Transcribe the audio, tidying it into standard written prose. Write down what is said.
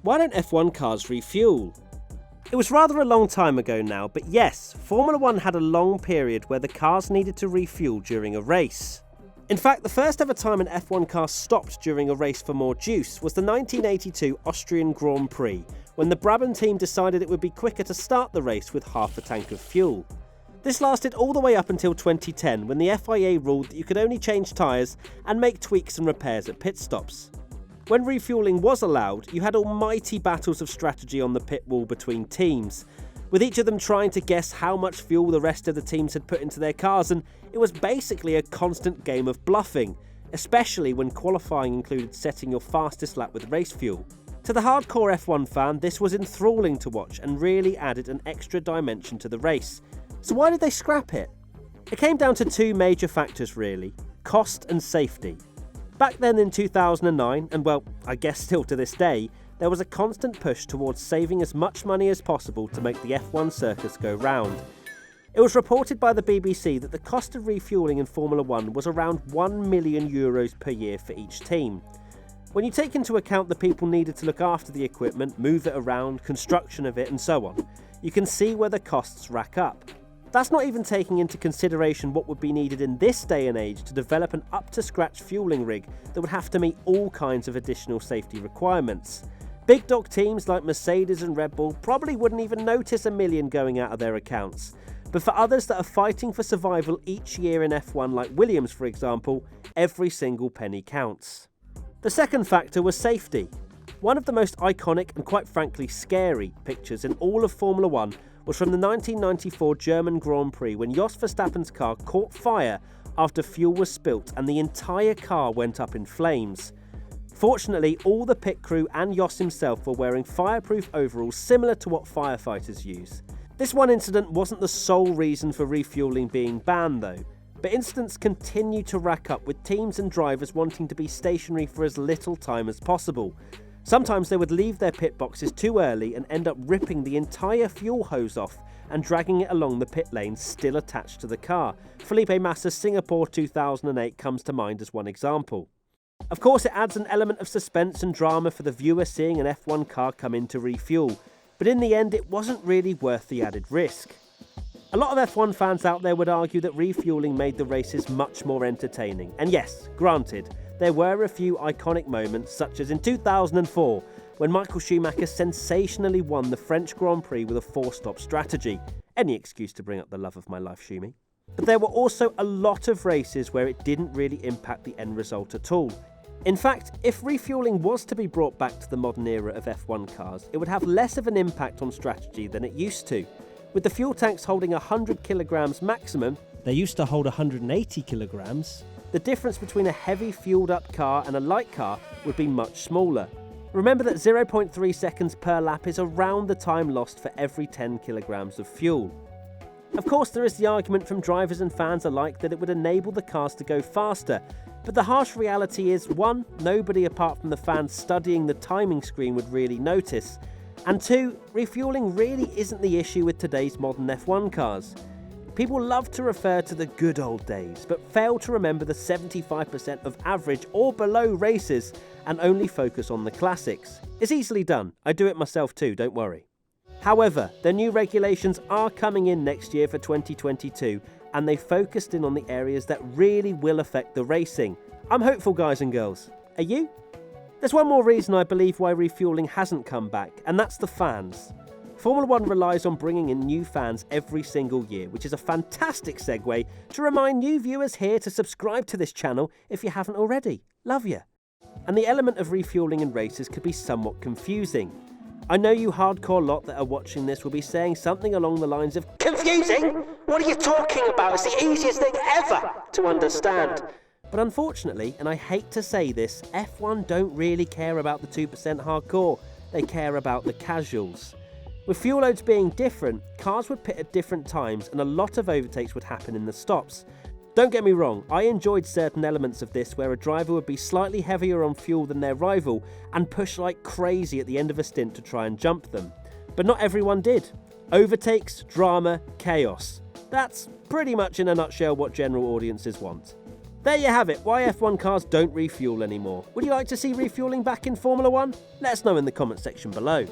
Why don't F1 cars refuel? It was rather a long time ago now, but yes, Formula 1 had a long period where the cars needed to refuel during a race. In fact, the first ever time an F1 car stopped during a race for more juice was the 1982 Austrian Grand Prix, when the Brabham team decided it would be quicker to start the race with half a tank of fuel. This lasted all the way up until 2010, when the FIA ruled that you could only change tyres and make tweaks and repairs at pit stops. When refuelling was allowed, you had almighty battles of strategy on the pit wall between teams, with each of them trying to guess how much fuel the rest of the teams had put into their cars, and it was basically a constant game of bluffing, especially when qualifying included setting your fastest lap with race fuel. To the hardcore F1 fan, this was enthralling to watch and really added an extra dimension to the race. So why did they scrap it? It came down to two major factors really: cost and safety. Back then in 2009, and well, I guess still to this day, there was a constant push towards saving as much money as possible to make the F1 circus go round. It was reported by the BBC that the cost of refuelling in Formula 1 was around €1 million per year for each team. When you take into account the people needed to look after the equipment, move it around, construction of it and so on, you can see where the costs rack up. That's not even taking into consideration what would be needed in this day and age to develop an up-to-scratch fueling rig that would have to meet all kinds of additional safety requirements. Big dog teams like Mercedes and Red Bull probably wouldn't even notice $1 million going out of their accounts. But for others that are fighting for survival each year in F1, like Williams for example, every single penny counts. The second factor was safety. One of the most iconic and quite frankly scary pictures in all of Formula 1 was from the 1994 German Grand Prix when Jos Verstappen's car caught fire after fuel was spilt and the entire car went up in flames. Fortunately, all the pit crew and Jos himself were wearing fireproof overalls similar to what firefighters use. This one incident wasn't the sole reason for refueling being banned though, but incidents continue to rack up with teams and drivers wanting to be stationary for as little time as possible. Sometimes they would leave their pit boxes too early and end up ripping the entire fuel hose off and dragging it along the pit lane still attached to the car. Felipe Massa's Singapore 2008 comes to mind as one example. Of course, it adds an element of suspense and drama for the viewer seeing an F1 car come in to refuel, but in the end it wasn't really worth the added risk. A lot of F1 fans out there would argue that refueling made the races much more entertaining, and yes, granted, there were a few iconic moments, such as in 2004, when Michael Schumacher sensationally won the French Grand Prix with a 4-stop strategy. Any excuse to bring up the love of my life, Schumi. But there were also a lot of races where it didn't really impact the end result at all. In fact, if refueling was to be brought back to the modern era of F1 cars, it would have less of an impact on strategy than it used to. With the fuel tanks holding 100 kilograms maximum, they used to hold 180 kilograms, the difference between a heavy fueled up car and a light car would be much smaller. Remember that 0.3 seconds per lap is around the time lost for every 10 kilograms of fuel. Of course, there is the argument from drivers and fans alike that it would enable the cars to go faster, but the harsh reality is, 1, nobody apart from the fans studying the timing screen would really notice, and 2, refueling really isn't the issue with today's modern F1 cars. People love to refer to the good old days, but fail to remember the 75% of average or below races and only focus on the classics. It's easily done. I do it myself too, don't worry. However, the new regulations are coming in next year for 2022, and they focused in on the areas that really will affect the racing. I'm hopeful, guys and girls. Are you? There's one more reason I believe why refueling hasn't come back, and that's the fans. Formula 1 relies on bringing in new fans every single year, which is a fantastic segue to remind new viewers here to subscribe to this channel if you haven't already. Love ya. And the element of refueling in races could be somewhat confusing. I know you hardcore lot that are watching this will be saying something along the lines of, "Confusing? What are you talking about? It's the easiest thing ever to understand." But unfortunately, and I hate to say this, F1 don't really care about the 2% hardcore. They care about the casuals. With fuel loads being different, cars would pit at different times and a lot of overtakes would happen in the stops. Don't get me wrong, I enjoyed certain elements of this where a driver would be slightly heavier on fuel than their rival and push like crazy at the end of a stint to try and jump them. But not everyone did. Overtakes, drama, chaos. That's pretty much in a nutshell what general audiences want. There you have it, why F1 cars don't refuel anymore. Would you like to see refueling back in Formula 1? Let us know in the comment section below.